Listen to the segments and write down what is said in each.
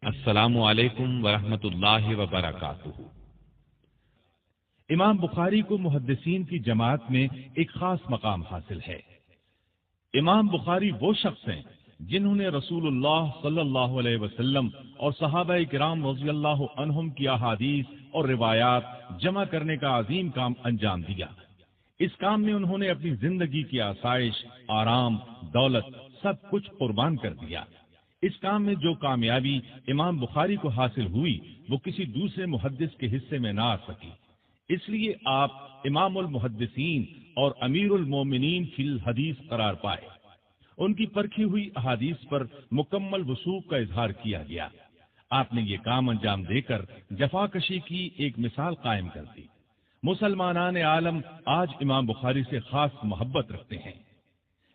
السلام علیکم ورحمۃ اللہ وبرکاتہ۔ امام بخاری کو محدثین کی جماعت میں ایک خاص مقام حاصل ہے۔ امام بخاری وہ شخص ہیں جنہوں نے رسول اللہ صلی اللہ علیہ وسلم اور صحابہ کرام رضی اللہ عنہم کی احادیث اور روایات جمع کرنے کا عظیم کام انجام دیا۔ اس کام میں انہوں نے اپنی زندگی کی آسائش، آرام، دولت سب کچھ قربان کر دیا۔ اس کام میں جو کامیابی امام بخاری کو حاصل ہوئی وہ کسی دوسرے محدث کے حصے میں نہ آ سکی، اس لیے آپ امام المحدثین اور امیر المومنین فی الحدیث قرار پائے۔ ان کی پرکھی ہوئی احادیث پر مکمل وثوق کا اظہار کیا گیا۔ آپ نے یہ کام انجام دے کر جفاکشی کی ایک مثال قائم کر دی۔ مسلمانان عالم آج امام بخاری سے خاص محبت رکھتے ہیں۔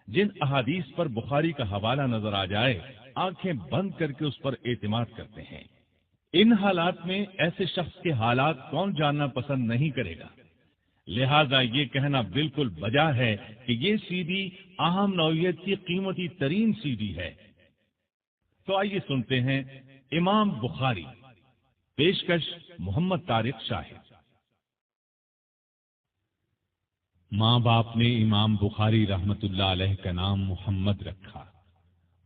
جن احادیث پر بخاری کا حوالہ نظر آ جائے آنکھیں بند کر کے اس پر اعتماد کرتے ہیں۔ ان حالات میں ایسے شخص کے حالات کون جاننا پسند نہیں کرے گا؟ لہذا یہ کہنا بالکل بجا ہے کہ یہ سی ڈی اہم نوعیت کی قیمتی ترین سی ڈی ہے۔ تو آئیے سنتے ہیں امام بخاری، پیشکش محمد طارق شاہد۔ ماں باپ نے امام بخاری رحمت اللہ علیہ کا نام محمد رکھا۔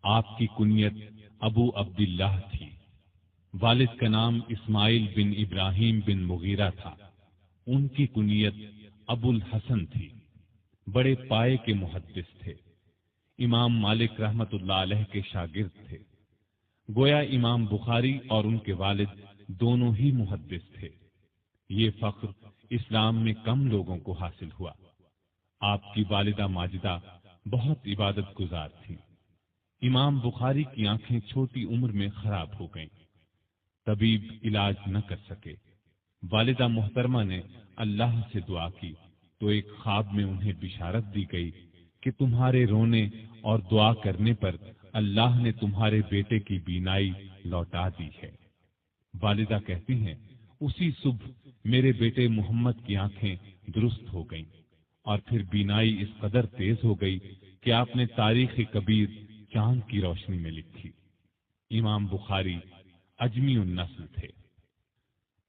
آپ کی کنیت ابو عبداللہ تھی۔ والد کا نام اسماعیل بن ابراہیم بن مغیرہ تھا۔ ان کی کنیت ابو الحسن تھی۔ بڑے پائے کے محدث تھے۔ امام مالک رحمت اللہ علیہ کے شاگرد تھے۔ گویا امام بخاری اور ان کے والد دونوں ہی محدث تھے۔ یہ فخر اسلام میں کم لوگوں کو حاصل ہوا۔ آپ کی والدہ ماجدہ بہت عبادت گزار تھیں۔ امام بخاری کی آنکھیں چھوٹی عمر میں خراب ہو گئیں۔ طبیب علاج نہ کر سکے۔ والدہ محترمہ نے اللہ سے دعا کی تو ایک خواب میں انہیں بشارت دی گئی کہ تمہارے رونے اور دعا کرنے پر اللہ نے تمہارے بیٹے کی بینائی لوٹا دی ہے۔ والدہ کہتی ہیں اسی صبح میرے بیٹے محمد کی آنکھیں درست ہو گئیں اور پھر بینائی اس قدر تیز ہو گئی کہ آپ نے تاریخ کبیر چاند کی روشنی میں لکھی۔ امام بخاری اجمی النسل تھے۔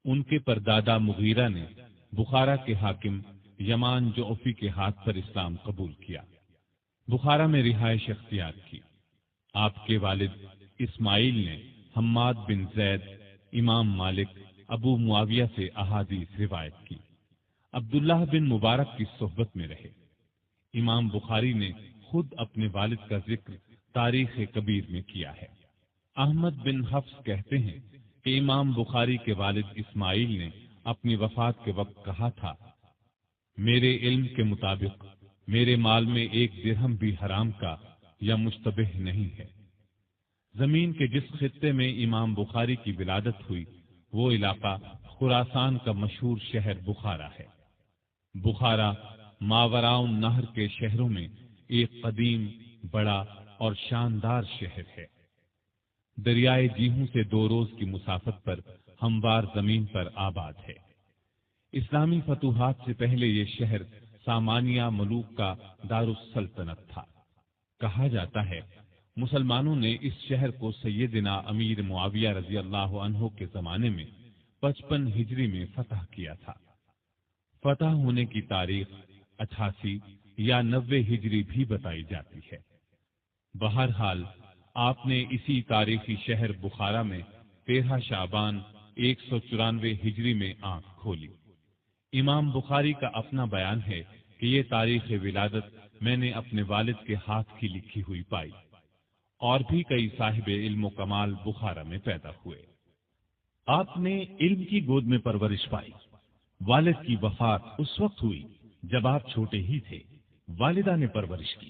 ان کے پردادا مغیرہ نے بخارا کے حاکم یمان جعفی کے ہاتھ پر اسلام قبول کیا۔ بخارا میں رہائش اختیار کی۔ آپ کے والد اسماعیل نے حماد بن زید، امام مالک، ابو معاویہ سے احادیث روایت کی۔ عبداللہ بن مبارک کی صحبت میں رہے۔ امام بخاری نے خود اپنے والد کا ذکر تاریخ کبیر میں کیا ہے۔ احمد بن حفص کہتے ہیں کہ امام بخاری کے والد اسماعیل نے اپنی وفات کے وقت کہا تھا، میرے علم کے مطابق میرے مال میں ایک درہم بھی حرام کا یا مشتبہ نہیں ہے۔ زمین کے جس خطے میں امام بخاری کی ولادت ہوئی وہ علاقہ خراسان کا مشہور شہر بخارا ہے۔ بخارا ماوراء النہر کے شہروں میں ایک قدیم، بڑا اور شاندار شہر ہے۔ دریائے جیہوں سے 2 روز کی مسافت پر ہموار زمین پر آباد ہے۔ اسلامی فتوحات سے پہلے یہ شہر سامانیہ ملوک کا دارالسلطنت تھا۔ کہا جاتا ہے مسلمانوں نے اس شہر کو سیدنا امیر معاویہ رضی اللہ عنہ کے زمانے میں 55 ہجری میں فتح کیا تھا۔ فتح ہونے کی تاریخ 88 یا 90 ہجری بھی بتائی جاتی ہے۔ بہرحال آپ نے اسی تاریخی شہر بخارا میں 13 شعبان 194 ہجری میں آنکھ کھولی۔ امام بخاری کا اپنا بیان ہے کہ یہ تاریخ ولادت میں نے اپنے والد کے ہاتھ کی لکھی ہوئی پائی۔ اور بھی کئی صاحب علم و کمال بخارا میں پیدا ہوئے۔ آپ نے علم کی گود میں پرورش پائی۔ والد کی وفات اس وقت ہوئی جب آپ چھوٹے ہی تھے۔ والدہ نے پرورش کی۔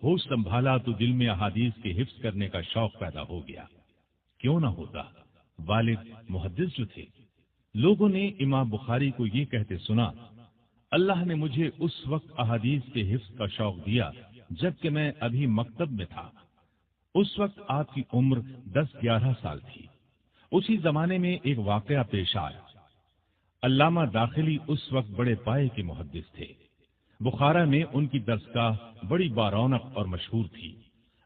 ہوش سنبھالا تو دل میں احادیث کے حفظ کرنے کا شوق پیدا ہو گیا۔ کیوں نہ ہوتا، والد محدث جو تھے۔ لوگوں نے امام بخاری کو یہ کہتے سنا، اللہ نے مجھے اس وقت احادیث کے حفظ کا شوق دیا جبکہ میں ابھی مکتب میں تھا۔ اس وقت آپ کی عمر 10-11 سال تھی۔ اسی زمانے میں ایک واقعہ پیش آیا۔ علامہ داخلی اس وقت بڑے پائے کے محدث تھے۔ بخارا میں ان کی درسگاہ بڑی بارونق اور مشہور تھی۔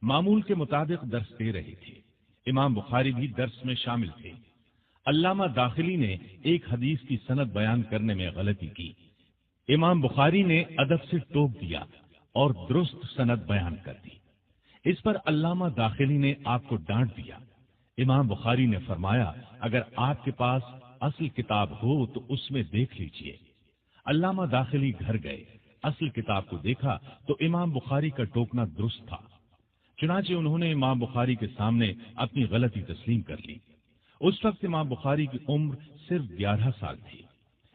معمول کے مطابق درس دے رہے تھے۔ امام بخاری بھی درس میں شامل تھے۔ علامہ داخلی نے ایک حدیث کی سند بیان کرنے میں غلطی کی۔ امام بخاری نے ادب سے ٹوک دیا اور درست سند بیان کر دی۔ اس پر علامہ داخلی نے آپ کو ڈانٹ دیا۔ امام بخاری نے فرمایا، اگر آپ کے پاس اصل کتاب ہو تو اس میں دیکھ لیجئے۔ علامہ داخلی گھر گئے، اصل کتاب کو دیکھا تو امام بخاری کا ٹوکنا درست تھا۔ چنانچہ انہوں نے امام بخاری کے سامنے اپنی غلطی تسلیم کر لی۔ اس وقت امام بخاری کی عمر صرف 11 سال تھی۔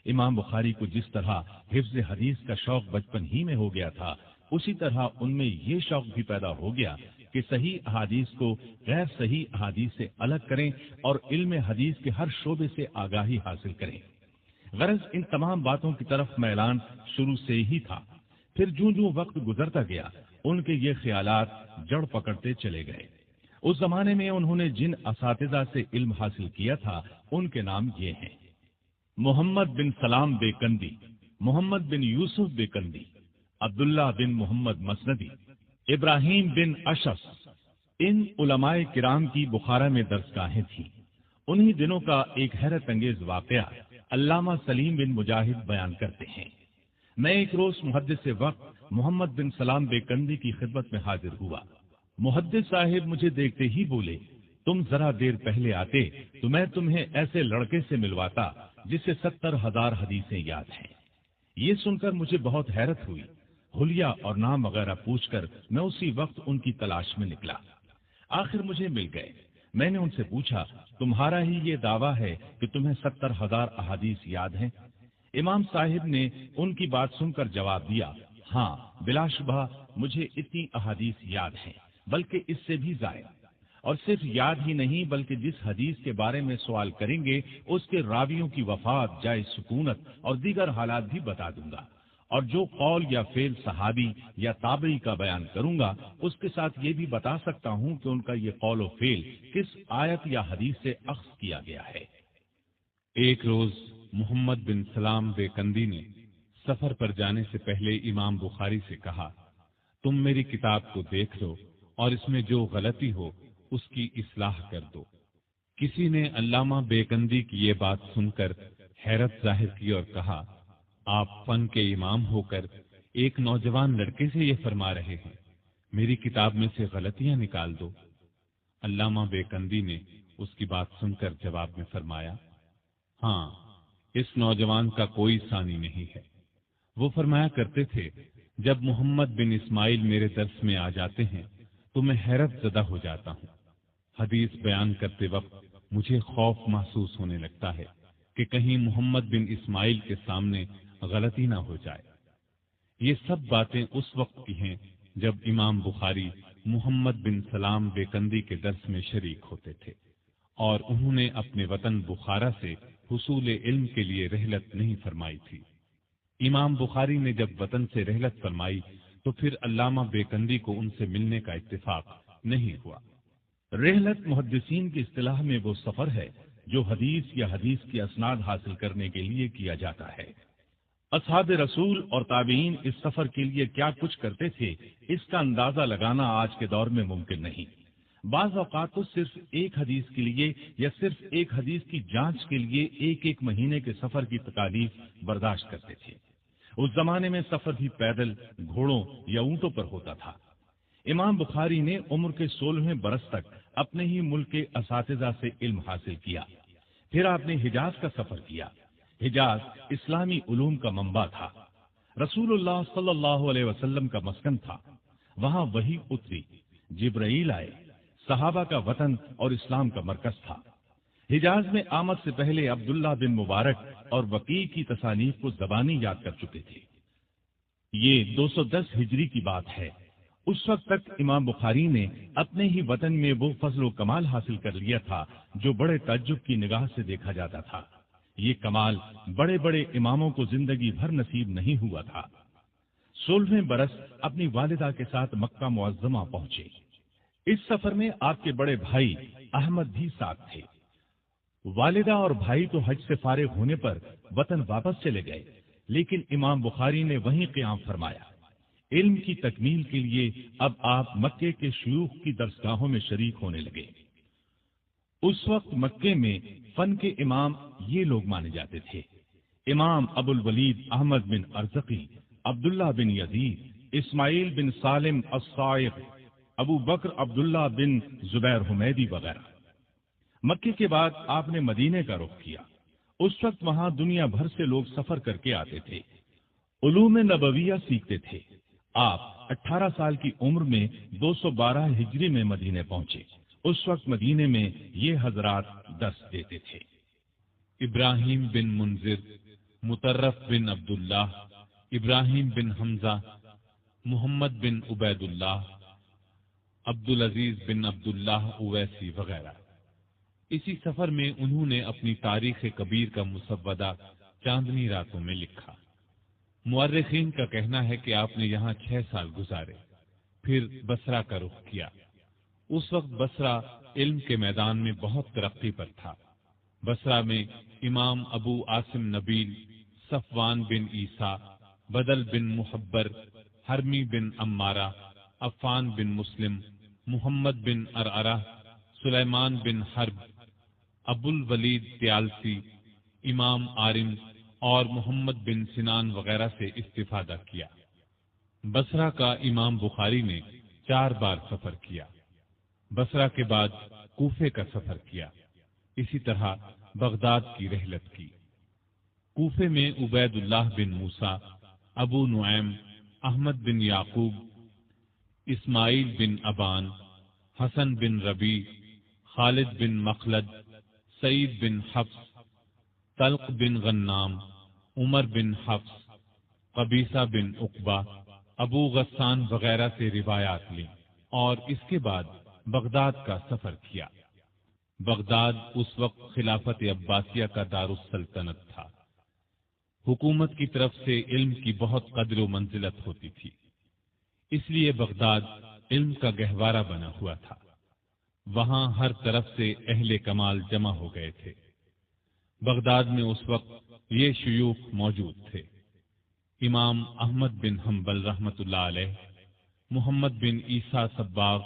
امام بخاری کو جس طرح حفظ حدیث کا شوق بچپن ہی میں ہو گیا تھا، اسی طرح ان میں یہ شوق بھی پیدا ہو گیا کہ صحیح احادیث کو غیر صحیح احادیث سے الگ کریں اور علم حدیث کے ہر شعبے سے آگاہی حاصل کریں۔ غرض ان تمام باتوں کی طرف میلان شروع سے ہی تھا۔ پھر جوں جوں وقت گزرتا گیا ان کے یہ خیالات جڑ پکڑتے چلے گئے۔ اس زمانے میں انہوں نے جن اساتذہ سے علم حاصل کیا تھا ان کے نام یہ ہیں: محمد بن سلام بیکندی، محمد بن یوسف بیکندی، عبداللہ بن محمد مسندی، ابراہیم بن اشعث۔ ان علماء کرام کی بخارا میں درسگاہیں تھیں۔ انہی دنوں کا ایک حیرت انگیز واقعہ علامہ سلیم بن مجاہد بیان کرتے ہیں۔ میں ایک روز محدث وقت محمد بن سلام بیکندی کی خدمت میں حاضر ہوا۔ محدث صاحب مجھے دیکھتے ہی بولے، تم ذرا دیر پہلے آتے تو میں تمہیں ایسے لڑکے سے ملواتا جسے 70,000 حدیثیں یاد ہیں۔ یہ سن کر مجھے بہت حیرت ہوئی۔ حلیہ اور نام وغیرہ پوچھ کر میں اسی وقت ان کی تلاش میں نکلا۔ آخر مجھے مل گئے۔ میں نے ان سے پوچھا، تمہارا ہی یہ دعویٰ ہے کہ تمہیں 70,000 احادیث یاد ہیں؟ امام صاحب نے ان کی بات سن کر جواب دیا، ہاں بلا شبہ مجھے اتنی احادیث یاد ہیں، بلکہ اس سے بھی زائد۔ اور صرف یاد ہی نہیں بلکہ جس حدیث کے بارے میں سوال کریں گے اس کے راویوں کی وفات، جائے سکونت اور دیگر حالات بھی بتا دوں گا، اور جو قول یا فعل صحابی یا تابعی کا بیان کروں گا اس کے ساتھ یہ بھی بتا سکتا ہوں کہ ان کا یہ قول و فعل کس آیت یا حدیث سے اخذ کیا گیا ہے۔ ایک روز محمد بن سلام بیکندی نے سفر پر جانے سے پہلے امام بخاری سے کہا، تم میری کتاب کو دیکھ لو اور اس میں جو غلطی ہو اس کی اصلاح کر دو۔ کسی نے علامہ بیکندی کی یہ بات سن کر حیرت ظاہر کی اور کہا، آپ فن کے امام ہو کر ایک نوجوان لڑکے سے یہ فرما رہے ہیں، میری کتاب میں سے غلطیاں نکال دو۔ علامہ بیکندی نے اس کی بات سن کر جواب میں فرمایا، ہاں اس نوجوان کا کوئی ثانی نہیں ہے۔ وہ فرمایا کرتے تھے، جب محمد بن اسماعیل میرے درس میں آ جاتے ہیں تو میں حیرت زدہ ہو جاتا ہوں۔ حدیث بیان کرتے وقت مجھے خوف محسوس ہونے لگتا ہے کہ کہیں محمد بن اسماعیل کے سامنے غلطی نہ ہو جائے۔ یہ سب باتیں اس وقت کی ہیں جب امام بخاری محمد بن سلام بیکندی کے درس میں شریک ہوتے تھے، اور انہوں نے اپنے وطن بخارا سے حصول علم کے لیے رحلت نہیں فرمائی تھی۔ امام بخاری نے جب وطن سے رحلت فرمائی تو پھر علامہ بیکندی کو ان سے ملنے کا اتفاق نہیں ہوا۔ رحلت محدثین کی اصطلاح میں وہ سفر ہے جو حدیث یا حدیث کی اسناد حاصل کرنے کے لیے کیا جاتا ہے۔ اصحاب رسول اور تابعین اس سفر کے لیے کیا کچھ کرتے تھے اس کا اندازہ لگانا آج کے دور میں ممکن نہیں۔ بعض اوقات تو صرف ایک حدیث کے لیے یا صرف ایک حدیث کی جانچ کے لیے ایک مہینے کے سفر کی تکالیف برداشت کرتے تھے۔ اس زمانے میں سفر بھی پیدل، گھوڑوں یا اونٹوں پر ہوتا تھا۔ امام بخاری نے عمر کے 16ویں برس تک اپنے ہی ملک کے اساتذہ سے علم حاصل کیا۔ پھر آپ نے حجاز کا سفر کیا۔ حجاز اسلامی علوم کا منبع تھا، رسول اللہ صلی اللہ علیہ وسلم کا مسکن تھا۔ وہاں وحی اتری، جبرائیل آئے، صحابہ کا وطن اور اسلام کا مرکز تھا۔ حجاز میں آمد سے پہلے عبداللہ بن مبارک اور وقیع کی تصانیف کو زبانی یاد کر چکے تھے۔ یہ 210 ہجری کی بات ہے۔ اس وقت تک امام بخاری نے اپنے ہی وطن میں وہ فضل و کمال حاصل کر لیا تھا جو بڑے تعجب کی نگاہ سے دیکھا جاتا تھا۔ یہ کمال بڑے بڑے اماموں کو زندگی بھر نصیب نہیں ہوا تھا۔ 16ویں برس اپنی والدہ کے ساتھ مکہ معظمہ پہنچے۔ اس سفر میں آپ کے بڑے بھائی احمد بھی ساتھ تھے۔ والدہ اور بھائی تو حج سے فارغ ہونے پر وطن واپس چلے گئے، لیکن امام بخاری نے وہیں قیام فرمایا۔ علم کی تکمیل کے لیے اب آپ مکے کے شیوخ کی درسگاہوں میں شریک ہونے لگے۔ اس وقت مکے میں فن کے امام یہ لوگ مانے جاتے تھے: امام ابو الولید احمد بن ارزقی، عبداللہ بن یزید، اسماعیل بن سالم الصائغ، ابو بکر عبداللہ بن زبیر حمیدی وغیرہ۔ مکے کے بعد آپ نے مدینے کا رخ کیا۔ اس وقت وہاں دنیا بھر سے لوگ سفر کر کے آتے تھے، علوم نبویہ سیکھتے تھے۔ آپ 18 سال کی عمر میں 212 ہجری میں مدینے پہنچے۔ اس وقت مدینے میں یہ حضرات درس دیتے تھے: ابراہیم بن منذر، مطرف بن عبداللہ، ابراہیم بن حمزہ، محمد بن عبید اللہ، عبدالعزیز بن عبداللہ اویسی وغیرہ۔ اسی سفر میں انہوں نے اپنی تاریخ کبیر کا مسودہ چاندنی راتوں میں لکھا۔ مورخین کا کہنا ہے کہ آپ نے یہاں 6 سال گزارے، پھر بصرہ کا رخ کیا۔ اس وقت بصرہ علم کے میدان میں بہت ترقی پر تھا۔ بصرہ میں امام ابو عاصم نبیل، صفوان بن عیسیٰ، بدل بن محبر، حرمی بن عمارہ، عفان بن مسلم، محمد بن ارعرہ، سلیمان بن حرب، ابو الولید طیالسی، امام عارم اور محمد بن سنان وغیرہ سے استفادہ کیا۔ بصرہ کا امام بخاری نے 4 بار سفر کیا۔ بصرہ کے بعد کوفے کا سفر کیا، اسی طرح بغداد کی رحلت کی۔ کوفے میں عبید اللہ بن موسیٰ، ابو نعیم، احمد بن یعقوب، اسماعیل بن ابان، حسن بن ربیع، خالد بن مخلد، سعید بن حفص، طلق بن غنام، عمر بن حفص، قبیصہ بن عقبہ، ابو غسان وغیرہ سے روایات لیں اور اس کے بعد بغداد کا سفر کیا۔ بغداد اس وقت خلافت عباسیہ کا دارالسلطنت تھا۔ حکومت کی طرف سے علم کی بہت قدر و منزلت ہوتی تھی، اس لیے بغداد علم کا گہوارہ بنا ہوا تھا۔ وہاں ہر طرف سے اہل کمال جمع ہو گئے تھے۔ بغداد میں اس وقت یہ شیوخ موجود تھے: امام احمد بن حنبل رحمۃ اللہ علیہ، محمد بن عیسیٰ صباغ،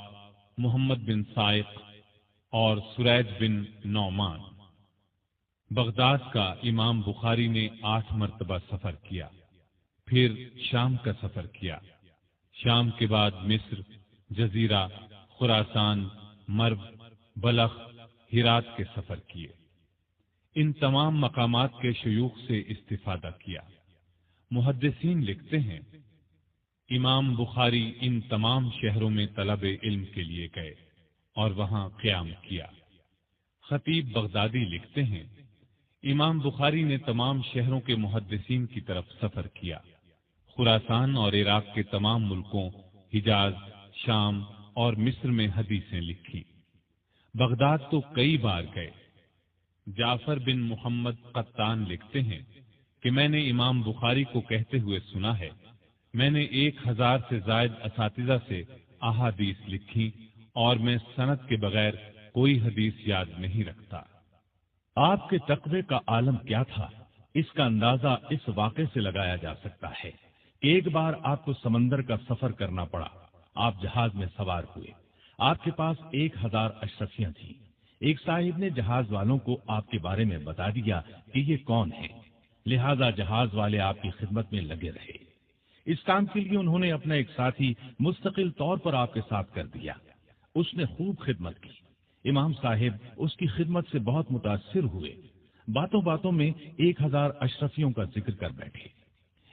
محمد بن سائق اور سریج بن نعمان۔ بغداد کا امام بخاری نے 8 مرتبہ سفر کیا، پھر شام کا سفر کیا۔ شام کے بعد مصر، جزیرہ، خراسان، مرو، بلخ، ہرات کے سفر کیے۔ ان تمام مقامات کے شیوخ سے استفادہ کیا۔ محدثین لکھتے ہیں امام بخاری ان تمام شہروں میں طلب علم کے لیے گئے اور وہاں قیام کیا۔ خطیب بغدادی لکھتے ہیں امام بخاری نے تمام شہروں کے محدثین کی طرف سفر کیا۔ خراسان اور عراق کے تمام ملکوں، حجاز، شام اور مصر میں حدیثیں لکھی۔ بغداد تو کئی بار گئے۔ جعفر بن محمد قطان لکھتے ہیں کہ میں نے امام بخاری کو کہتے ہوئے سنا ہے، میں نے 1000 سے زائد اساتذہ سے احادیث لکھی اور میں سند کے بغیر کوئی حدیث یاد نہیں رکھتا۔ آپ کے تقوی کا عالم کیا تھا، اس کا اندازہ اس واقعے سے لگایا جا سکتا ہے کہ ایک بار آپ کو سمندر کا سفر کرنا پڑا۔ آپ جہاز میں سوار ہوئے، آپ کے پاس 1000 اشرفیاں تھیں۔ ایک صاحب نے جہاز والوں کو آپ کے بارے میں بتا دیا کہ یہ کون ہے، لہذا جہاز والے آپ کی خدمت میں لگے رہے۔ اس کام کے لیے انہوں نے اپنا ایک ساتھی مستقل طور پر آپ کے ساتھ کر دیا۔ اس نے خوب خدمت کی۔ امام صاحب اس کی خدمت سے بہت متاثر ہوئے۔ باتوں باتوں میں 1000 اشرفیوں کا ذکر کر بیٹھے۔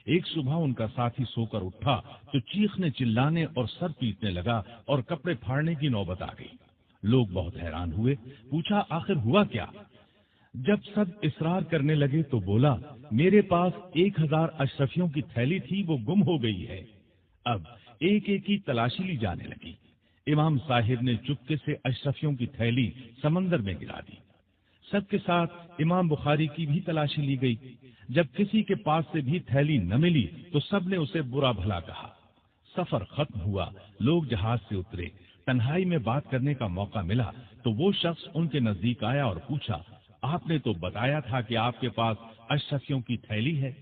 ایک صبح ان کا ساتھی سو کر اٹھا تو چیخنے چلانے اور سر پیٹنے لگا اور کپڑے پھاڑنے کی نوبت آ گئی۔ لوگ بہت حیران ہوئے، پوچھا آخر ہوا کیا؟ جب سب اصرار کرنے لگے تو بولا، میرے پاس 1000 اشرفیوں کی تھیلی تھی، وہ گم ہو گئی ہے۔ اب ایک ایک کی تلاشی لی جانے لگی۔ امام صاحب نے چپکے سے اشرفیوں کی تھیلی سمندر میں گرا دی۔ سب کے ساتھ امام بخاری کی بھی تلاشی لی گئی۔ جب کسی کے پاس سے بھی تھیلی نہ ملی تو سب نے اسے برا بھلا کہا۔ سفر ختم ہوا، لوگ جہاز سے اترے۔ تنہائی میں بات کرنے کا موقع ملا تو وہ شخص ان کے نزدیک آیا اور پوچھا، آپ نے تو بتایا تھا کہ آپ کے پاس اشرفیوں کی تھیلی ہے،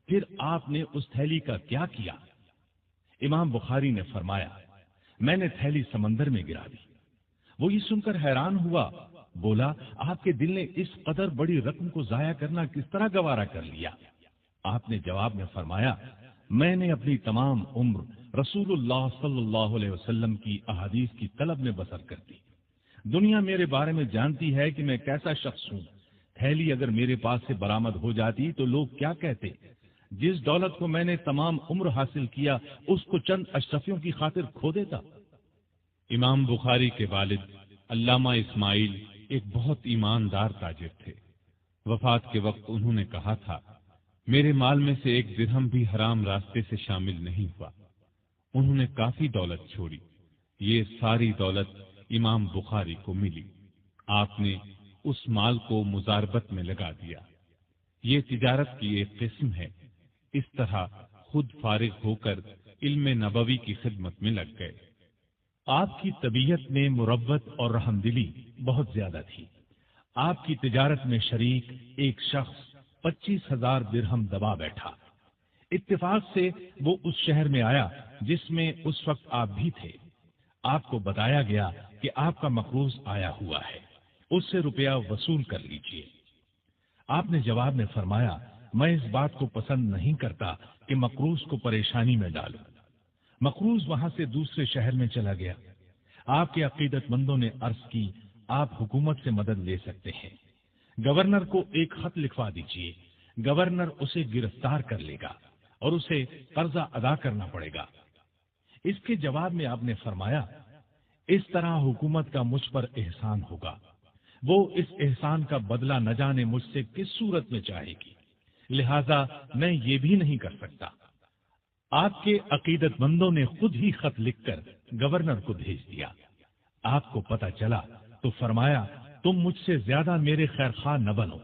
پھر آپ نے اس تھیلی کا کیا کیا؟ امام بخاری نے فرمایا، میں نے تھیلی سمندر میں گرا دی۔ وہ یہ سن کر حیران ہوا بولا آپ کے دل نے اس قدر بڑی رقم کو ضائع کرنا کس طرح گوارا کر لیا؟ آپ نے جواب میں فرمایا میں نے اپنی تمام عمر رسول اللہ صلی اللہ علیہ وسلم کی احادیث کی طلب میں بسر کر دی۔ دنیا میرے بارے میں جانتی ہے کہ میں کیسا شخص ہوں۔ تھیلی اگر میرے پاس سے برآمد ہو جاتی تو لوگ کیا کہتے؟ جس دولت کو میں نے تمام عمر حاصل کیا اس کو چند اشرفیوں کی خاطر کھو دیتا۔ امام بخاری کے والد علامہ اسماعیل ایک بہت ایماندار تاجر تھے۔ وفات کے وقت انہوں نے کہا تھا میرے مال میں سے ایک درہم بھی حرام راستے سے شامل نہیں ہوا۔ انہوں نے کافی دولت چھوڑی، یہ ساری دولت امام بخاری کو ملی۔ آپ نے اس مال کو مزاربت میں لگا دیا۔ یہ تجارت کی ایک قسم ہے۔ اس طرح خود فارغ ہو کر علم نبوی کی خدمت میں لگ گئے۔ آپ کی طبیعت میں مربت اور رحم دلی بہت زیادہ تھی۔ آپ کی تجارت میں شریک ایک شخص 25,000 درہم دبا بیٹھا۔ اتفاق سے وہ اس شہر میں آیا جس میں اس وقت آپ بھی تھے۔ آپ کو بتایا گیا کہ آپ کا مقروض آیا ہوا ہے، اس سے روپیہ وصول کر لیجئے۔ آپ نے جواب میں فرمایا میں اس بات کو پسند نہیں کرتا کہ مقروض کو پریشانی میں ڈالوں۔ مقروض وہاں سے دوسرے شہر میں چلا گیا۔ آپ کے عقیدت مندوں نے عرض کی آپ حکومت سے مدد لے سکتے ہیں، گورنر کو ایک خط لکھوا دیجئے، گورنر اسے گرفتار کر لے گا اور اسے قرضہ ادا کرنا پڑے گا۔ اس کے جواب میں آپ نے فرمایا اس طرح حکومت کا مجھ پر احسان ہوگا، وہ اس احسان کا بدلہ نہ جانے مجھ سے کس صورت میں چاہے گی، لہذا میں یہ بھی نہیں کر سکتا۔ آپ کے عقیدت مندوں نے خود ہی خط لکھ کر گورنر کو بھیج دیا۔ آپ کو پتہ چلا تو فرمایا تم مجھ سے زیادہ میرے خیر خواہ نہ بنو۔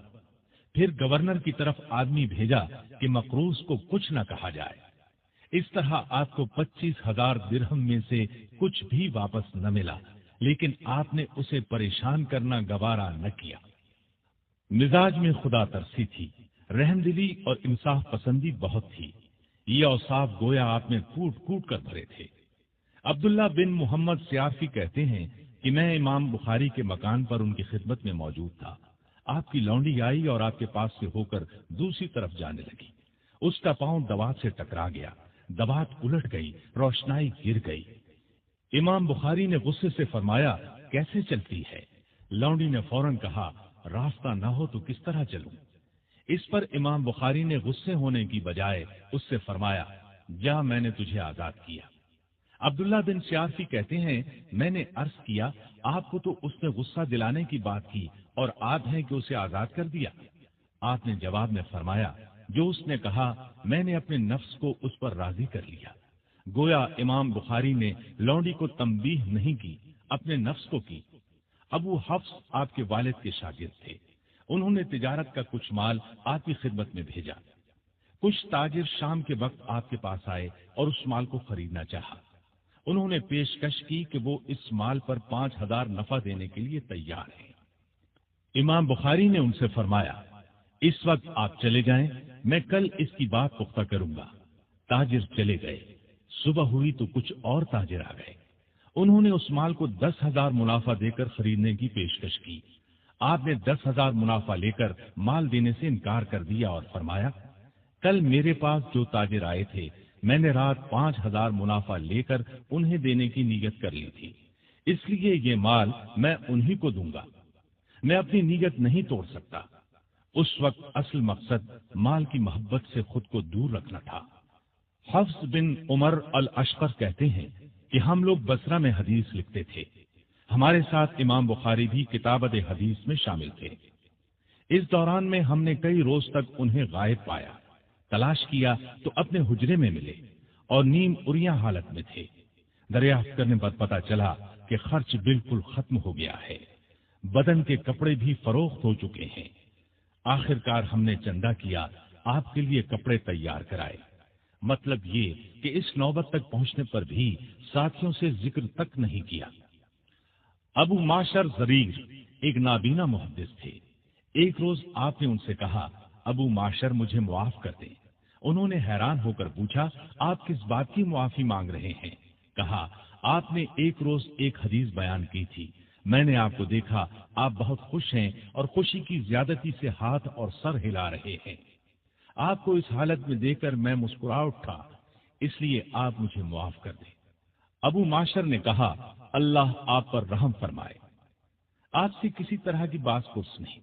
پھر گورنر کی طرف آدمی بھیجا کہ مقروض کو کچھ نہ کہا جائے۔ اس طرح آپ کو 25,000 درہم میں سے کچھ بھی واپس نہ ملا، لیکن آپ نے اسے پریشان کرنا گوارا نہ کیا۔ مزاج میں خدا ترسی تھی، رحم دلی اور انصاف پسندی بہت تھی۔ یہ اوصاف گویا آپ میں کوٹ کوٹ کر بھرے تھے۔ عبداللہ بن محمد سیافی کہتے ہیں کہ میں امام بخاری کے مکان پر ان کی خدمت میں موجود تھا۔ آپ کی لونڈی آئی اور آپ کے پاس سے ہو کر دوسری طرف جانے لگی۔ اس کا پاؤں دوات سے ٹکرا گیا، دوات الٹ گئی، روشنائی گر گئی۔ امام بخاری نے غصے سے فرمایا کیسے چلتی ہے؟ لونڈی نے فوراً کہا راستہ نہ ہو تو کس طرح چلوں؟ اس پر امام بخاری نے غصے ہونے کی بجائے اس سے فرمایا جا میں نے تجھے آزاد کیا۔ عبداللہ بن سیافی کہتے ہیں میں نے عرض کیا آپ کو تو اس نے غصہ دلانے کی بات کی اور آپ ہیں کہ اسے آزاد کر دیا۔ آپ نے جواب میں فرمایا جو اس نے کہا میں نے اپنے نفس کو اس پر راضی کر لیا۔ گویا امام بخاری نے لونڈی کو تنبیہ نہیں کی، اپنے نفس کو کی۔ ابو حفص آپ کے والد کے شاگرد تھے۔ انہوں نے تجارت کا کچھ مال آپ کی خدمت میں بھیجا۔ کچھ تاجر شام کے وقت آپ کے پاس آئے اور اس مال کو خریدنا چاہا۔ انہوں نے پیشکش کی کہ وہ اس مال پر 5,000 نفع دینے کے لیے تیار ہیں۔ امام بخاری نے ان سے فرمایا اس وقت آپ چلے جائیں، میں کل اس کی بات پختہ کروں گا۔ تاجر چلے گئے۔ صبح ہوئی تو کچھ اور تاجر آ گئے۔ انہوں نے اس مال کو 10,000 منافع دے کر خریدنے کی پیشکش کی۔ آپ نے 10,000 منافع لے کر مال دینے سے انکار کر دیا اور فرمایا کل میرے پاس جو تاجر آئے تھے میں نے رات 5,000 منافع لے کر انہیں دینے کی نیت کر لی تھی، اس لیے یہ مال میں انہی کو دوں گا، میں اپنی نیت نہیں توڑ سکتا۔ اس وقت اصل مقصد مال کی محبت سے خود کو دور رکھنا تھا۔ حفص بن عمر الاشقر کہتے ہیں کہ ہم لوگ بصرہ میں حدیث لکھتے تھے، ہمارے ساتھ امام بخاری بھی کتابت حدیث میں شامل تھے۔ اس دوران میں ہم نے کئی روز تک انہیں غائب پایا، تلاش کیا تو اپنے حجرے میں ملے اور نیم اریاں حالت میں تھے۔ دریافت کرنے پر پتہ چلا کہ خرچ بالکل ختم ہو گیا ہے، بدن کے کپڑے بھی فروخت ہو چکے ہیں۔ آخر کار ہم نے چندہ کیا، آپ کے لیے کپڑے تیار کرائے۔ مطلب یہ کہ اس نوبت تک پہنچنے پر بھی ساتھیوں سے ذکر تک نہیں کیا۔ ابو معشر زریر ایک نابینا محدث تھے۔ ایک روز آپ نے ان سے کہا ابو معشر مجھے معاف کر دیں۔ انہوں نے حیران ہو کر پوچھا آپ کس بات کی معافی مانگ رہے ہیں؟ کہا آپ نے ایک روز ایک حدیث بیان کی تھی، میں نے آپ کو دیکھا آپ بہت خوش ہیں اور خوشی کی زیادتی سے ہاتھ اور سر ہلا رہے ہیں۔ آپ کو اس حالت میں دیکھ کر میں مسکرا اٹھا، اس لیے آپ مجھے معاف کر دیں۔ ابو معاشر نے کہا، اللہ آپ پر رحم فرمائے، آپ سے کسی طرح کی باس پرس نہیں۔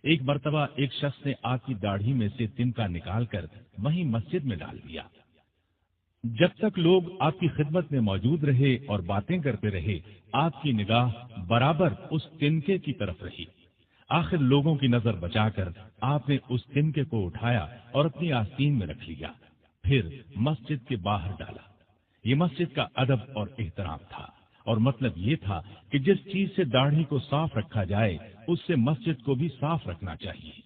ایک مرتبہ ایک شخص نے آپ کی داڑھی میں سے تنکا نکال کر وہیں مسجد میں ڈال دیا۔ جب تک لوگ آپ کی خدمت میں موجود رہے اور باتیں کرتے رہے، آپ کی نگاہ برابر اس تنکے کی طرف رہی۔ آخر لوگوں کی نظر بچا کر آپ نے اس تنکے کو اٹھایا اور اپنی آستین میں رکھ لیا، پھر مسجد کے باہر ڈالا۔ یہ مسجد کا ادب اور احترام تھا، اور مطلب یہ تھا کہ جس چیز سے داڑھی کو صاف رکھا جائے اس سے مسجد کو بھی صاف رکھنا چاہیے۔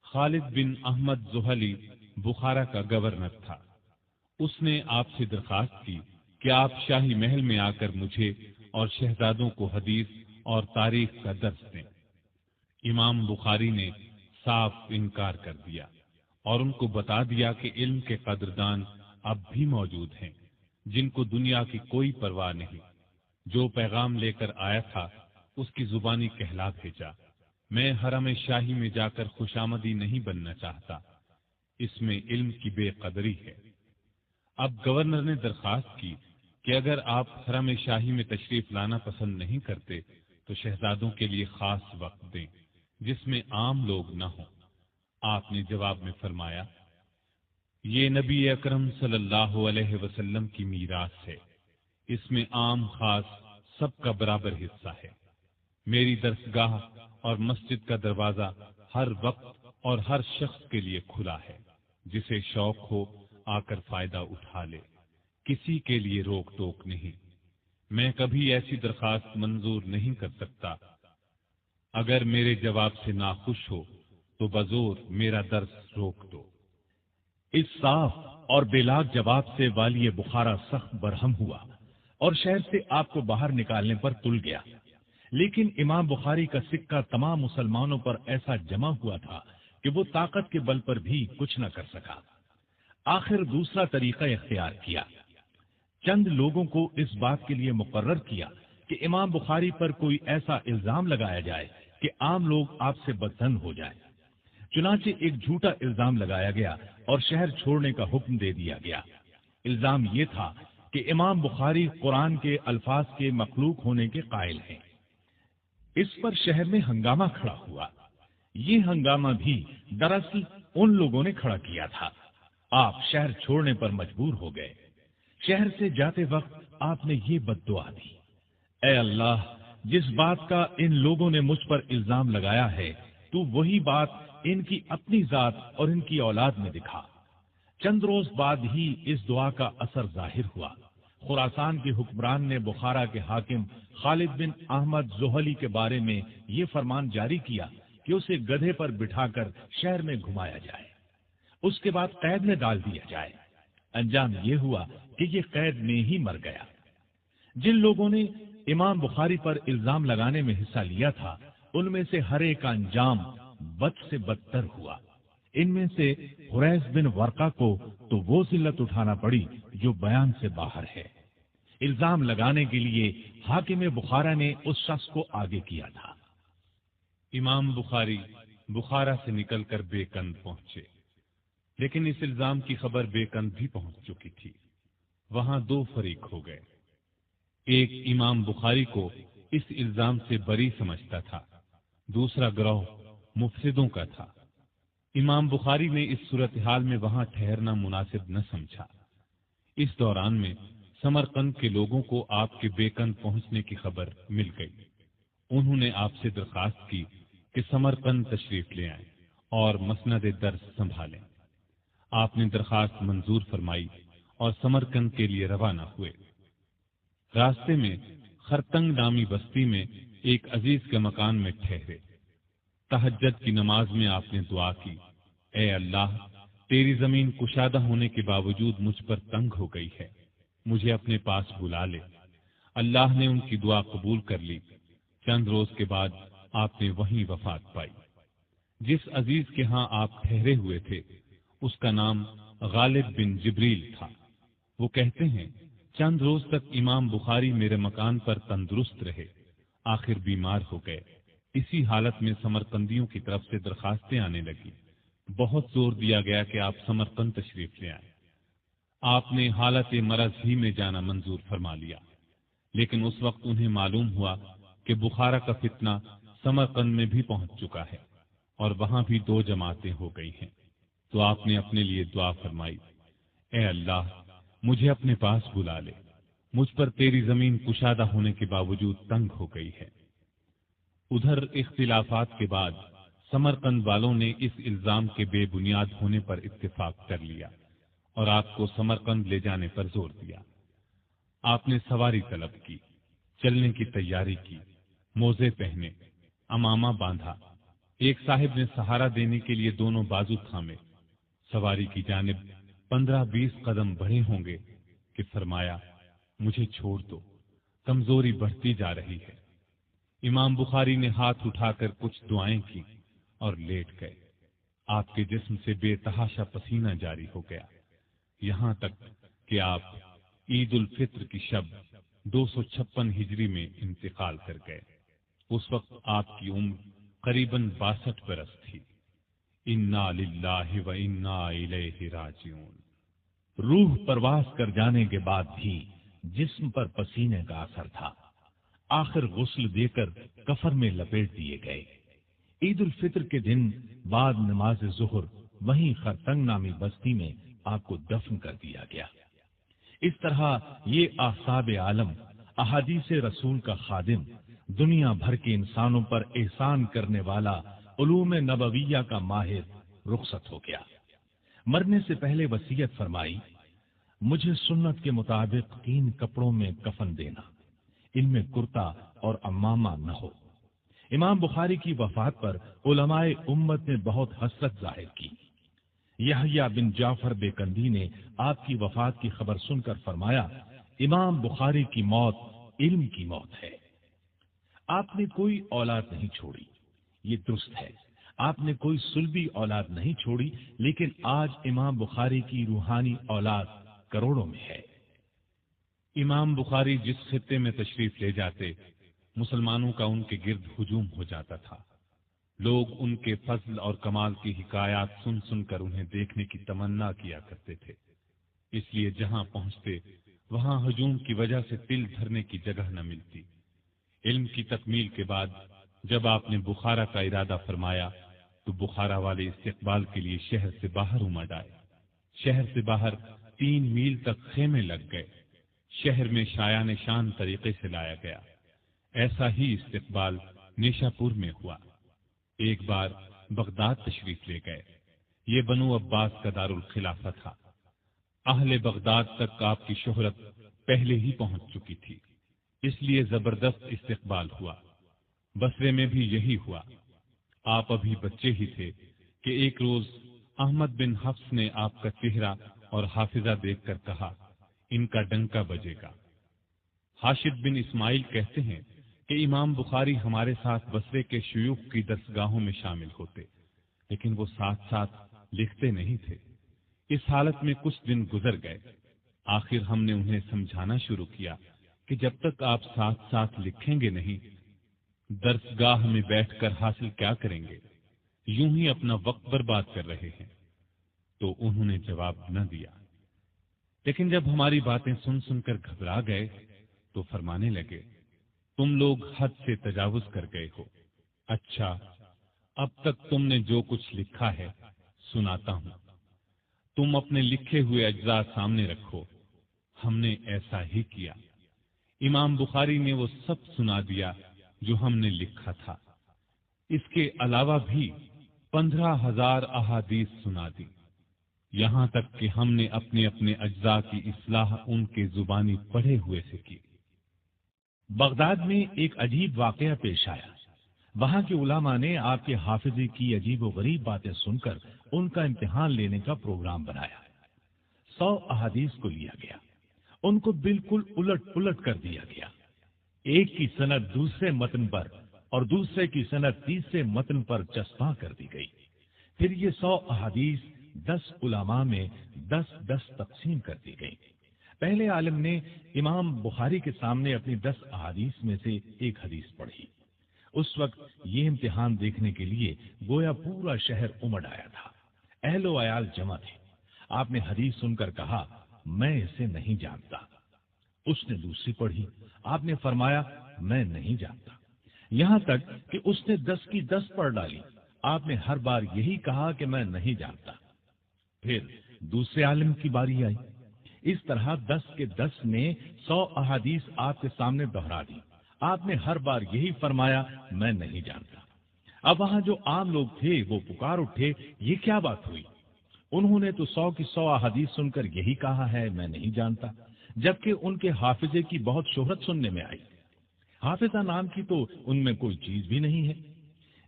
خالد بن احمد زحلی بخارا کا گورنر تھا۔ اس نے آپ سے درخواست کی کہ آپ شاہی محل میں آ کر مجھے اور شہزادوں کو حدیث اور تاریخ کا درس دیں۔ امام بخاری نے صاف انکار کر دیا اور ان کو بتا دیا کہ علم کے قدردان اب بھی موجود ہیں جن کو دنیا کی کوئی پرواہ نہیں۔ جو پیغام لے کر آیا تھا اس کی زبانی کہلا بھیجا۔ میں حرم شاہی میں جا کر خوشامدی نہیں بننا چاہتا، اس میں علم کی بے قدری ہے۔ اب گورنر نے درخواست کی کہ اگر آپ حرم شاہی میں تشریف لانا پسند نہیں کرتے تو شہزادوں کے لیے خاص وقت دیں جس میں عام لوگ نہ ہوں۔ آپ نے جواب میں فرمایا، یہ نبی اکرم صلی اللہ علیہ وسلم کی میراث ہے، اس میں عام خاص سب کا برابر حصہ ہے۔ میری درسگاہ اور مسجد کا دروازہ ہر وقت اور ہر شخص کے لیے کھلا ہے، جسے شوق ہو آ کر فائدہ اٹھا لے، کسی کے لیے روک ٹوک نہیں۔ میں کبھی ایسی درخواست منظور نہیں کر سکتا۔ اگر میرے جواب سے ناخوش ہو تو بزور میرا درس روک دو۔ اس صاف اور بے لاگ جواب سے والی بخارا سخت برہم ہوا اور شہر سے آپ کو باہر نکالنے پر تل گیا، لیکن امام بخاری کا سکہ تمام مسلمانوں پر ایسا جمع ہوا تھا کہ وہ طاقت کے بل پر بھی کچھ نہ کر سکا۔ آخر دوسرا طریقہ اختیار کیا، چند لوگوں کو اس بات کے لیے مقرر کیا کہ امام بخاری پر کوئی ایسا الزام لگایا جائے کہ عام لوگ آپ سے بدظن ہو جائیں۔ چنانچہ ایک جھوٹا الزام لگایا گیا اور شہر چھوڑنے کا حکم دے دیا گیا۔ الزام یہ تھا کہ امام بخاری قرآن کے الفاظ کے مخلوق ہونے کے قائل ہیں۔ اس پر شہر میں ہنگامہ کھڑا ہوا۔ یہ ہنگامہ بھی دراصل ان لوگوں نے کھڑا کیا تھا۔ آپ شہر چھوڑنے پر مجبور ہو گئے۔ شہر سے جاتے وقت آپ نے یہ بد دعا دی، اے اللہ، جس بات کا ان لوگوں نے مجھ پر الزام لگایا ہے تو وہی بات ان کی اپنی ذات اور ان کی اولاد میں دکھا۔ چند روز بعد ہی اس دعا کا اثر ظاہر ہوا۔ خراسان کے حکمران نے بخارا کے حاکم خالد بن احمد زحلی کے بارے میں یہ فرمان جاری کیا کہ اسے گدھے پر بٹھا کر شہر میں گھمایا جائے، اس کے بعد قید میں ڈال دیا جائے۔ انجام یہ ہوا کہ یہ قید میں ہی مر گیا۔ جن لوگوں نے امام بخاری پر الزام لگانے میں حصہ لیا تھا ان میں سے ہر ایک کا انجام بد سے بدتر ہوا۔ ان میں سے حریث بن ورقہ کو تو وہ ذلت اٹھانا پڑی جو بیان سے باہر ہے۔ الزام لگانے کے لیے حاکم بخارا نے اس شخص کو آگے کیا تھا۔ امام بخاری بخارا سے نکل کر بیکند پہنچے، لیکن اس الزام کی خبر بیکند بھی پہنچ چکی تھی۔ وہاں دو فریق ہو گئے۔ ایک امام بخاری کو اس الزام سے بری سمجھتا تھا، دوسرا گروہ مفسدوں کا تھا۔ امام بخاری نے اس صورتحال میں وہاں ٹھہرنا مناسب نہ سمجھا۔ اس دوران میں سمرقند کے لوگوں کو آپ کے بیکند پہنچنے کی خبر مل گئی۔ انہوں نے آپ سے درخواست کی کہ سمرقند تشریف لے آئیں اور مسند درس سنبھالیں۔ آپ نے درخواست منظور فرمائی اور سمرقند کے لیے روانہ ہوئے۔ راستے میں خرتنگ نامی بستی میں ایک عزیز کے مکان میں ٹھہرے۔ تہجد کی نماز میں آپ نے دعا کی، اے اللہ، تیری زمین کشادہ ہونے کے باوجود مجھ پر تنگ ہو گئی ہے، مجھے اپنے پاس بلا لے۔ اللہ نے ان کی دعا قبول کر لی۔ چند روز کے بعد آپ نے وہیں وفات پائی۔ جس عزیز کے ہاں آپ ٹھہرے ہوئے تھے اس کا نام غالب بن جبریل تھا۔ وہ کہتے ہیں چند روز تک امام بخاری میرے مکان پر تندرست رہے آخر بیمار ہو گئے۔ اسی حالت میں سمرقندیوں کی طرف سے درخواستیں آنے لگی۔ بہت زور دیا گیا کہ آپ سمرقند تشریف لے آئیں۔ آپ نے حالت مرض ہی میں جانا منظور فرما لیا، لیکن اس وقت انہیں معلوم ہوا کہ بخارا کا فتنہ سمرقند میں بھی پہنچ چکا ہے اور وہاں بھی 2 جماعتیں ہو گئی ہیں۔ تو آپ نے اپنے لیے دعا فرمائی، اے اللہ مجھے اپنے پاس بلا لے، مجھ پر تیری زمین کشادہ ہونے کے باوجود تنگ ہو گئی ہے۔ ادھر اختلافات کے بعد سمرقند والوں نے اس الزام کے بے بنیاد ہونے پر اتفاق کر لیا اور آپ کو سمرقند لے جانے پر زور دیا۔ آپ نے سواری طلب کی، چلنے کی تیاری کی، موزے پہنے، امامہ باندھا۔ ایک صاحب نے سہارا دینے کے لیے دونوں بازو تھامے، سواری کی جانب 15-20 قدم بڑھے ہوں گے کہ فرمایا، مجھے چھوڑ دو، کمزوری بڑھتی جا رہی ہے۔ امام بخاری نے ہاتھ اٹھا کر کچھ دعائیں کی اور لیٹ گئے۔ آپ کے جسم سے بے تحاشا پسینہ جاری ہو گیا، یہاں تک کہ آپ عید الفطر کی شب 256 ہجری میں انتقال کر گئے۔ اس وقت آپ کی عمر قریباً 62 برس تھی۔ انا للہ و انا الیہ راجعون۔ روح پرواز کر جانے کے بعد بھی جسم پر پسینے کا اثر تھا۔ آخر غسل دے کر کفن میں لپیٹ دیے گئے۔ عید الفطر کے دن بعد نماز ظہر وہیں خرطنگ نامی بستی میں آپ کو دفن کر دیا گیا۔ اس طرح یہ احساب عالم، احادیث رسول کا خادم، دنیا بھر کے انسانوں پر احسان کرنے والا، علوم نبویہ کا ماہر رخصت ہو گیا۔ مرنے سے پہلے وصیت فرمائی، مجھے سنت کے مطابق 3 کپڑوں میں کفن دینا، ان میں کرتا اور عمامہ نہ ہو۔ امام بخاری کی وفات پر علماء امت نے بہت حسرت ظاہر کی۔ یحییٰ بن جعفر بیکندی نے آپ کی وفات کی خبر سن کر فرمایا، امام بخاری کی موت علم کی موت ہے۔ آپ نے کوئی اولاد نہیں چھوڑی، یہ درست ہے، آپ نے کوئی سلبی اولاد نہیں چھوڑی، لیکن آج امام بخاری کی روحانی اولاد کروڑوں میں ہے۔ امام بخاری جس خطے میں تشریف لے جاتے، مسلمانوں کا ان کے گرد ہجوم ہو جاتا تھا۔ لوگ ان کے فضل اور کمال کی حکایات سن سن کر انہیں دیکھنے کی تمنا کیا کرتے تھے، اس لیے جہاں پہنچتے وہاں ہجوم کی وجہ سے تل دھرنے کی جگہ نہ ملتی۔ علم کی تکمیل کے بعد جب آپ نے بخارا کا ارادہ فرمایا تو بخارا والے استقبال کے لیے شہر سے باہر امڈ آئے۔ شہر سے باہر 3 میل تک خیمے لگ گئے۔ شہر میں شایان شان طریقے سے لایا گیا۔ ایسا ہی استقبال نیشا پور میں ہوا۔ ایک بار بغداد تشریف لے گئے۔ یہ بنو عباس کا دارالخلافہ تھا۔ اہل بغداد تک آپ کی شہرت پہلے ہی پہنچ چکی تھی، اس لیے زبردست استقبال ہوا۔ بصرے میں بھی یہی ہوا۔ آپ ابھی بچے ہی تھے کہ ایک روز احمد بن حفص نے آپ کا چہرہ اور حافظہ دیکھ کر کہا، ان کا ڈنکا بجے گا۔ حاشد بن اسماعیل کہتے ہیں کہ امام بخاری ہمارے ساتھ بصرے کے شیوخ کی درسگاہوں میں شامل ہوتے، لیکن وہ ساتھ ساتھ لکھتے نہیں تھے۔ اس حالت میں کچھ دن گزر گئے۔ آخر ہم نے انہیں سمجھانا شروع کیا کہ جب تک آپ ساتھ ساتھ لکھیں گے نہیں، درسگاہ میں بیٹھ کر حاصل کیا کریں گے؟ یوں ہی اپنا وقت برباد کر رہے ہیں۔ تو انہوں نے جواب نہ دیا، لیکن جب ہماری باتیں سن سن کر گھبرا گئے تو فرمانے لگے، تم لوگ حد سے تجاوز کر گئے ہو۔ اچھا، اب تک تم نے جو کچھ لکھا ہے سناتا ہوں، تم اپنے لکھے ہوئے اجزاء سامنے رکھو۔ ہم نے ایسا ہی کیا۔ امام بخاری نے وہ سب سنا دیا جو ہم نے لکھا تھا۔ اس کے علاوہ بھی 15,000 احادیث سنا دی، یہاں تک کہ ہم نے اپنے اپنے اجزاء کی اصلاح ان کے زبانی پڑھے ہوئے سے کی۔ بغداد میں ایک عجیب واقعہ پیش آیا۔ وہاں کے علماء نے آپ کے حافظے کی عجیب و غریب باتیں سن کر ان کا امتحان لینے کا پروگرام بنایا۔ 100 احادیث کو لیا گیا، ان کو بالکل الٹ پلٹ کر دیا گیا۔ ایک کی سند دوسرے متن پر اور دوسرے کی سند تیسرے متن پر چسپاں کر دی گئی۔ پھر یہ 100 احادیث 10 علماء میں 10 تقسیم کر دی گئی۔ پہلے عالم نے امام بخاری کے سامنے اپنی 10 احادیث میں سے ایک حدیث پڑھی۔ اس وقت یہ امتحان دیکھنے کے لیے گویا پورا شہر امڑ آیا تھا، اہل و عیال جمع تھے۔ آپ نے حدیث سن کر کہا، میں اسے نہیں جانتا۔ اس نے دوسری پڑھی، آپ نے فرمایا، میں نہیں جانتا۔ یہاں تک کہ اس نے 10 کی 10 پڑھ ڈالی، آپ نے ہر بار یہی کہا کہ میں نہیں جانتا۔ پھر دوسرے عالم کی باری آئی، اس طرح 10 کے 10 نے 100 احادیث آپ کے سامنے دہرا دی، آپ نے ہر بار یہی فرمایا، میں نہیں جانتا۔ اب وہاں جو عام لوگ تھے وہ پکار اٹھے، یہ کیا بات ہوئی؟ انہوں نے تو 100 کی 100 احادیث سن کر یہی کہا ہے، میں نہیں جانتا، جبکہ ان کے حافظے کی بہت شہرت سننے میں آئی۔ حافظہ نام کی تو ان میں کوئی چیز بھی نہیں ہے۔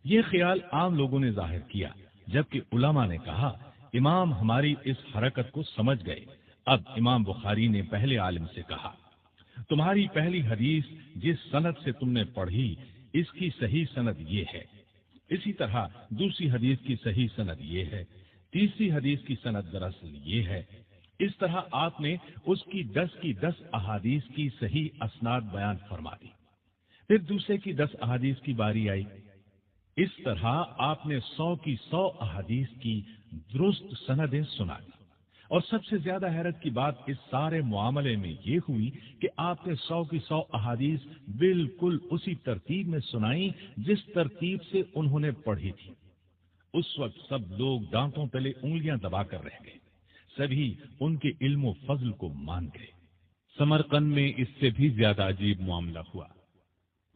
یہ خیال عام لوگوں نے ظاہر کیا، جبکہ علماء نے کہا، امام ہماری اس حرکت کو سمجھ گئے۔ اب امام بخاری نے پہلے عالم سے کہا، تمہاری پہلی حدیث جس سند سے تم نے پڑھی، اس کی صحیح سند یہ ہے، اسی طرح دوسری حدیث کی صحیح سند یہ ہے، تیسری حدیث کی سند دراصل یہ ہے۔ اس طرح آپ نے اس کی 10 احادیث کی صحیح اسناد بیان فرما دی۔ پھر دوسرے کی 10 احادیث کی باری آئی، اس طرح آپ نے 100 کی 100 احادیث کی درست سندیں سنا دی۔ اور سب سے زیادہ حیرت کی بات اس سارے معاملے میں یہ ہوئی کہ آپ نے 100 کی 100 احادیث بالکل اسی ترتیب میں سنائی جس ترتیب سے انہوں نے پڑھی تھی۔ اس وقت سب لوگ دانتوں تلے انگلیاں دبا کر رہ گئے، سبھی ان کے علم و فضل کو مان گئے۔ سمرقند میں اس سے بھی زیادہ عجیب معاملہ ہوا۔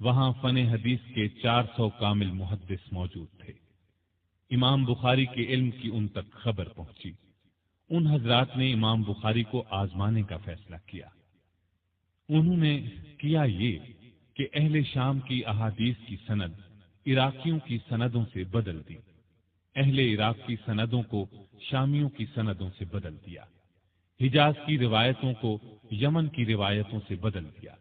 وہاں فن حدیث کے 400 کامل محدث موجود تھے۔ امام بخاری کے علم کی ان تک خبر پہنچی۔ ان حضرات نے امام بخاری کو آزمانے کا فیصلہ کیا۔ انہوں نے کیا یہ کہ اہل شام کی احادیث کی سند عراقیوں کی سندوں سے بدل دی، اہل عراق کی سندوں کو شامیوں کی سندوں سے بدل دیا، حجاز کی روایتوں کو یمن کی روایتوں سے بدل دیا۔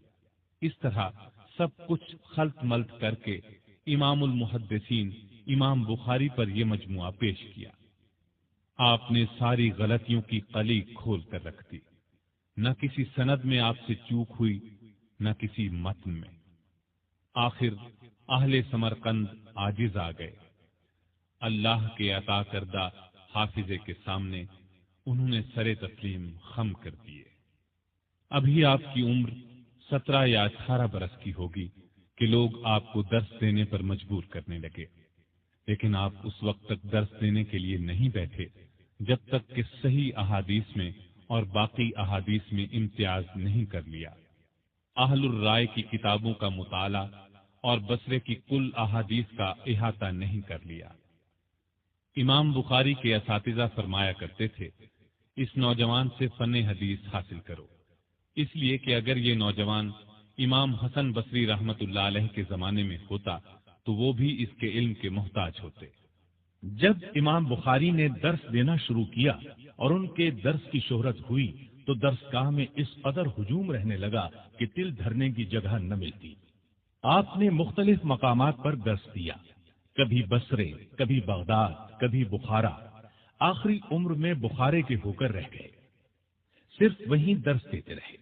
اس طرح سب کچھ خلط ملط کر کے امام المحدثین امام بخاری پر یہ مجموعہ پیش کیا۔ آپ نے ساری غلطیوں کی قلی کھول کر رکھ دی، نہ کسی سند میں آپ سے چوک ہوئی، نہ کسی متن میں۔ آخر اہل سمرقند عاجز آ گئے۔ اللہ کے عطا کردہ حافظے کے سامنے انہوں نے سر تسلیم خم کر دیے۔ ابھی آپ کی عمر 17 یا 18 برس کی ہوگی کہ لوگ آپ کو درس دینے پر مجبور کرنے لگے، لیکن آپ اس وقت تک درس دینے کے لیے نہیں بیٹھے جب تک کہ صحیح احادیث میں اور باقی احادیث میں امتیاز نہیں کر لیا، اہل الرائے کی کتابوں کا مطالعہ اور بصرے کی کل احادیث کا احاطہ نہیں کر لیا۔ امام بخاری کے اساتذہ فرمایا کرتے تھے، اس نوجوان سے فن حدیث حاصل کرو، اس لیے کہ اگر یہ نوجوان امام حسن بصری رحمت اللہ علیہ کے زمانے میں ہوتا تو وہ بھی اس کے علم کے محتاج ہوتے۔ جب امام بخاری نے درس دینا شروع کیا اور ان کے درس کی شہرت ہوئی تو درسگاہ میں اس قدر ہجوم رہنے لگا کہ تل دھرنے کی جگہ نہ ملتی۔ آپ نے مختلف مقامات پر درس دیا، کبھی بصرے، کبھی بغداد، کبھی بخارا، آخری عمر میں بخارے کے ہو کر رہ گئے، صرف وہیں درس دیتے رہے۔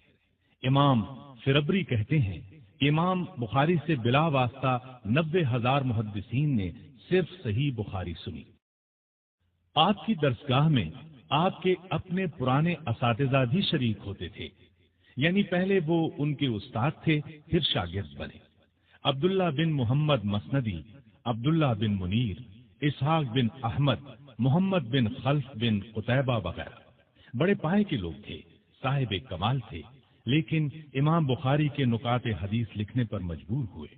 امام فربری کہتے ہیں کہ امام بخاری سے بلا واسطہ 90,000 محدثین نے صرف صحیح بخاری سنی۔ آپ کی درسگاہ میں آپ کے اپنے پرانے اساتذہ بھی شریک ہوتے تھے، یعنی پہلے وہ ان کے استاد تھے، پھر شاگرد بنے۔ عبداللہ بن محمد مسندی، عبداللہ بن منیر، اسحاق بن احمد، محمد بن خلف بن قتیبہ وغیرہ بڑے پائے کے لوگ تھے، صاحب کمال تھے، لیکن امام بخاری کے نکات حدیث لکھنے پر مجبور ہوئے۔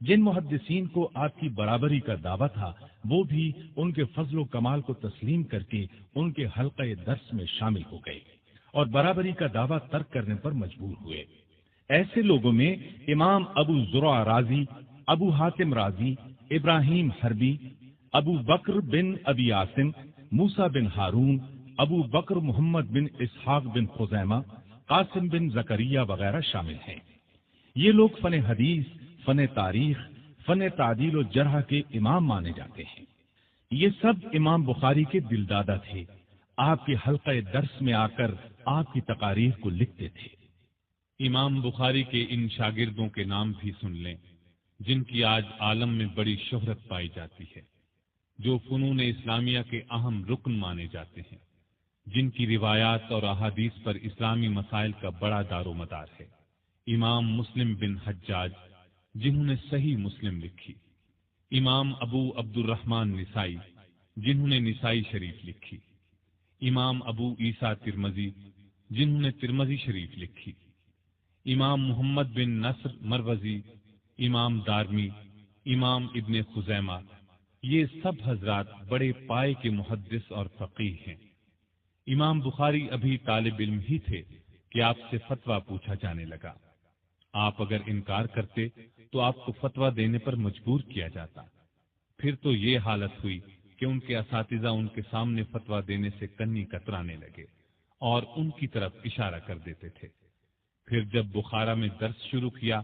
جن محدثین کو آپ کی برابری کا دعویٰ تھا وہ بھی ان کے فضل و کمال کو تسلیم کر کے ان کے حلقہ درس میں شامل ہو گئے اور برابری کا دعویٰ ترک کرنے پر مجبور ہوئے۔ ایسے لوگوں میں امام ابو زرع رازی، ابو حاتم رازی، ابراہیم حربی، ابو بکر بن ابی عاصم، موسیٰ بن ہارون، ابو بکر محمد بن اسحاق بن خزیمہ، قاسم بن زکریہ وغیرہ شامل ہیں۔ یہ لوگ فن حدیث، فن تاریخ، فن تعدیل و جرح کے امام مانے جاتے ہیں۔ یہ سب امام بخاری کے دل دادا تھے۔ آپ کے حلقہ درس میں آ کر آپ کی تقاریر کو لکھتے تھے۔ امام بخاری کے ان شاگردوں کے نام بھی سن لیں جن کی آج عالم میں بڑی شہرت پائی جاتی ہے، جو فنون اسلامیہ کے اہم رکن مانے جاتے ہیں، جن کی روایات اور احادیث پر اسلامی مسائل کا بڑا دار و مدار ہے۔ امام مسلم بن حجاج جنہوں نے صحیح مسلم لکھی، امام ابو عبد الرحمن نسائی جنہوں نے نسائی شریف لکھی، امام ابو عیسیٰ ترمذی جنہوں نے ترمذی شریف لکھی، امام محمد بن نصر مروزی، امام دارمی، امام ابن خزیمہ، یہ سب حضرات بڑے پائے کے محدث اور فقیہ ہیں۔ امام بخاری ابھی طالب علم ہی تھے کہ آپ سے فتویٰ پوچھا جانے لگا۔ آپ اگر انکار کرتے تو آپ کو فتویٰ دینے پر مجبور کیا جاتا۔ پھر تو یہ حالت ہوئی کہ ان کے اساتذہ ان کے سامنے فتویٰ دینے سے کنی کترانے لگے اور ان کی طرف اشارہ کر دیتے تھے۔ پھر جب بخارا میں درس شروع کیا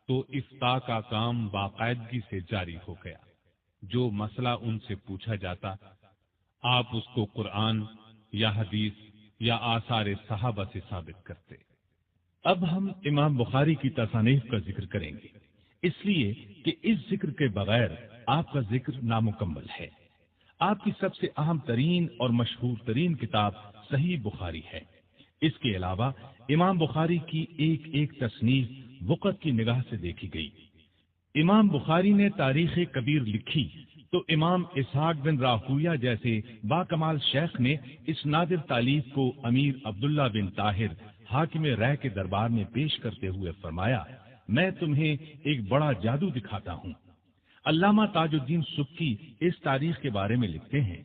تو افتاء کا کام باقاعدگی سے جاری ہو گیا۔ جو مسئلہ ان سے پوچھا جاتا آپ اس کو قرآن یا حدیث یا آثار صحابہ سے ثابت کرتے۔ اب ہم امام بخاری کی تصانیف کا ذکر کریں گے، اس لیے کہ اس ذکر کے بغیر آپ کا ذکر نامکمل ہے۔ آپ کی سب سے اہم ترین اور مشہور ترین کتاب صحیح بخاری ہے۔ اس کے علاوہ امام بخاری کی ایک ایک تصنیف وقت کی نگاہ سے دیکھی گئی۔ امام بخاری نے تاریخ کبیر لکھی تو امام اسحاق بن راہویہ جیسے باکمال شیخ نے اس نادر تالیف کو امیر عبداللہ بن طاہر حاکم رائے کے دربار میں پیش کرتے ہوئے فرمایا، میں تمہیں ایک بڑا جادو دکھاتا ہوں۔ علامہ تاج الدین سبکی اس تاریخ کے بارے میں لکھتے ہیں،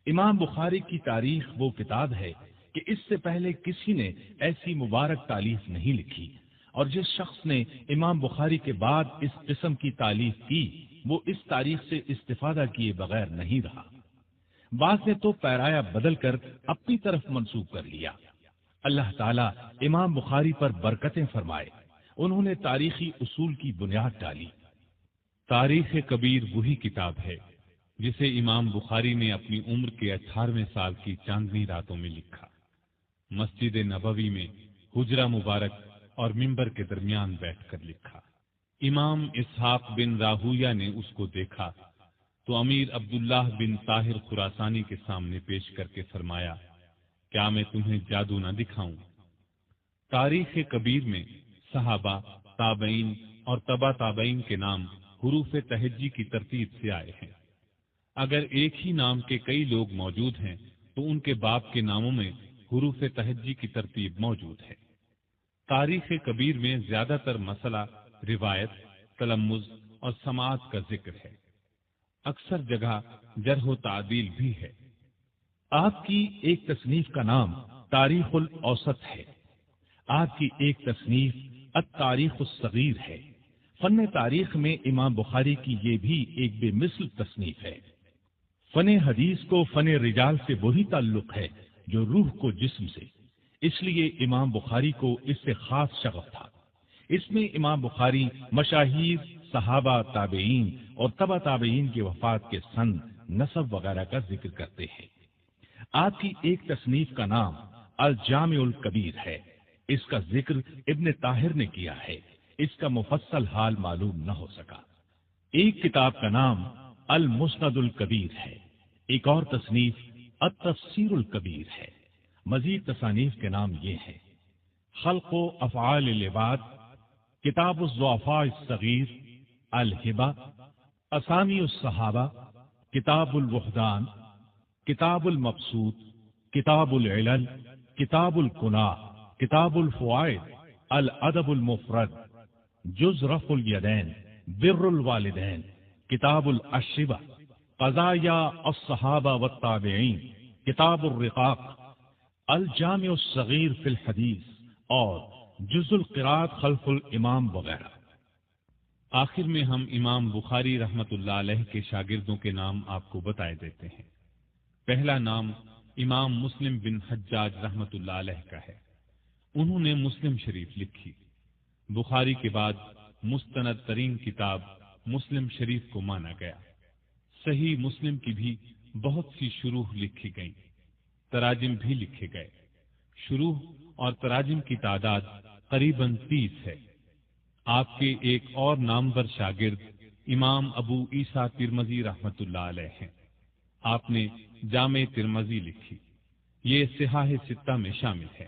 امام بخاری کی تاریخ وہ کتاب ہے کہ اس سے پہلے کسی نے ایسی مبارک تالیف نہیں لکھی، اور جس شخص نے امام بخاری کے بعد اس قسم کی تالیف کی وہ اس تاریخ سے استفادہ کیے بغیر نہیں رہا۔ بعض نے تو پیرایا بدل کر اپنی طرف منسوب کر لیا۔ اللہ تعالیٰ امام بخاری پر برکتیں فرمائے، انہوں نے تاریخی اصول کی بنیاد ڈالی۔ تاریخ کبیر وہی کتاب ہے جسے امام بخاری نے اپنی عمر کے 18ویں سال کی چاندنی راتوں میں لکھا، مسجد نبوی میں حجرہ مبارک اور منبر کے درمیان بیٹھ کر لکھا۔ امام اسحاق بن راہویہ نے اس کو دیکھا تو امیر عبداللہ بن طاہر خراسانی کے سامنے پیش کر کے فرمایا، کیا میں تمہیں جادو نہ دکھاؤں؟ تاریخ کبیر میں صحابہ، تابعین اور تبع تابعین کے نام حروف تہجی کی ترتیب سے آئے ہیں۔ اگر ایک ہی نام کے کئی لوگ موجود ہیں تو ان کے باپ کے ناموں میں حروف تہجی کی ترتیب موجود ہے۔ تاریخ کبیر میں زیادہ تر مسئلہ روایت، تلمذ اور سماعت کا ذکر ہے، اکثر جگہ جرح و تعدیل بھی ہے۔ آپ کی ایک تصنیف کا نام تاریخ الاوسط ہے، آپ کی ایک تصنیف التاریخ الصغیر ہے۔ فن تاریخ میں امام بخاری کی یہ بھی ایک بے مثل تصنیف ہے۔ فن حدیث کو فن رجال سے وہی تعلق ہے جو روح کو جسم سے، اس لیے امام بخاری کو اس سے خاص شغف تھا۔ اس میں امام بخاری مشاہیر، صحابہ، تابعین اور تبع تابعین کی وفات کے سن، نسب وغیرہ کا ذکر کرتے ہیں۔ آپ کی ایک تصنیف کا نام الجامع الکبیر ہے، اس کا ذکر ابن طاہر نے کیا ہے، اس کا مفصل حال معلوم نہ ہو سکا۔ ایک کتاب کا نام المسند الکبیر ہے، ایک اور تصنیف التفسیر الکبیر ہے۔ مزید تصانیف کے نام یہ ہیں: خلق و افعال العباد، کتاب الضعفاء الصغیر، الہبہ، اسامی الصحابہ، کتاب الوحدان، کتاب المبسوط، کتاب العلل، کتاب الکناہ، کتاب الفوائد، الادب المفرد، جز رفع الیدین، بر الوالدین، کتاب الاشربہ، قضایا الصحابہ والتابعین، کتاب الرقاق، الجامع الصغیر فی الحدیث اور جز القراءۃ خلف الامام وغیرہ۔ آخر میں ہم امام بخاری رحمت اللہ علیہ کے شاگردوں کے نام آپ کو بتائے دیتے ہیں۔ پہلا نام امام مسلم بن حجاج رحمت اللہ علیہ کا ہے۔ انہوں نے مسلم شریف لکھی۔ بخاری کے بعد مستند ترین کتاب مسلم شریف کو مانا گیا۔ صحیح مسلم کی بھی بہت سی شروح لکھی گئیں۔ تراجم بھی لکھے گئے۔ شروح اور تراجم کی تعداد قریباً 30 ہے۔ آپ کے ایک اور نامور شاگرد امام ابو عیسیٰ ترمذی رحمۃ اللہ علیہ ہیں۔ آپ نے جامع ترمذی لکھی، یہ صحاح ستہ میں شامل ہے۔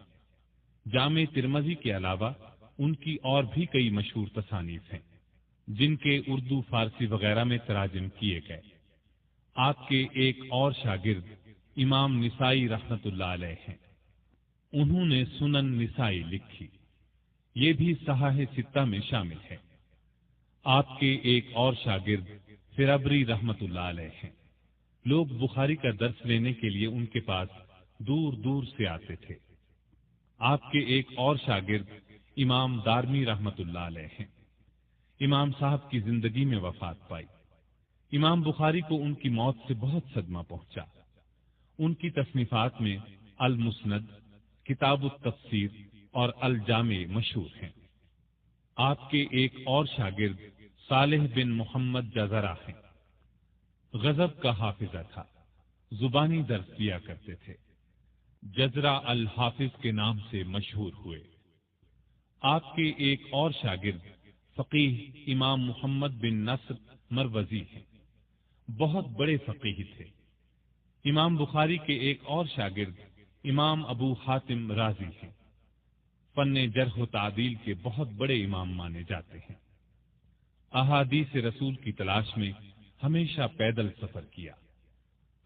جامع ترمذی کے علاوہ ان کی اور بھی کئی مشہور تصانیف ہیں جن کے اردو، فارسی وغیرہ میں تراجم کیے گئے۔ آپ کے ایک اور شاگرد امام نسائی رحمۃ اللہ علیہ ہیں۔ انہوں نے سنن نسائی لکھی، یہ بھی صحاح ستہ میں شامل ہے۔ آپ کے ایک اور شاگرد فربری رحمۃ اللہ علیہ ہیں۔ لوگ بخاری کا درس لینے کے لیے ان کے پاس دور دور سے آتے تھے۔ آپ کے ایک اور شاگرد امام دارمی رحمۃ اللہ علیہ ہیں۔ امام صاحب کی زندگی میں وفات پائی۔ امام بخاری کو ان کی موت سے بہت صدمہ پہنچا۔ ان کی تصنیفات میں المسند، کتاب التفسیر اور الجامع مشہور ہیں۔ آپ کے ایک اور شاگرد صالح بن محمد جزرہ ہیں۔ غضب کا حافظہ تھا، زبانی درس دیا کرتے تھے، جزرہ الحافظ کے نام سے مشہور ہوئے۔ آپ کے ایک اور شاگرد فقیہ امام محمد بن نصر مروزی ہیں، بہت بڑے فقیہ تھے۔ امام بخاری کے ایک اور شاگرد امام ابو حاتم رازی ہیں، فن جرح و تعدیل کے بہت بڑے امام مانے جاتے ہیں۔ احادیث رسول کی تلاش میں ہمیشہ پیدل سفر کیا،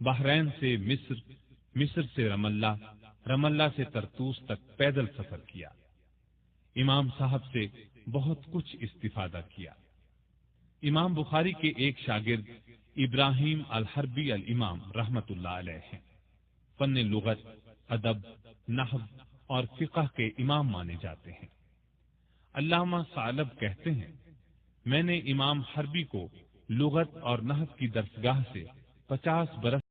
بحرین سے مصر، مصر سے رم اللہ سے طرطوس تک پیدل سفر کیا۔ امام صاحب سے بہت کچھ استفادہ کیا۔ امام بخاری کے ایک شاگرد ابراہیم الحربی الامام رحمت اللہ علیہ ہیں، فن لغت، ادب، نحو اور فقہ کے امام مانے جاتے ہیں۔ علامہ ثعلب کہتے ہیں، میں نے امام حربی کو لغت اور نحو کی درسگاہ سے 50 برس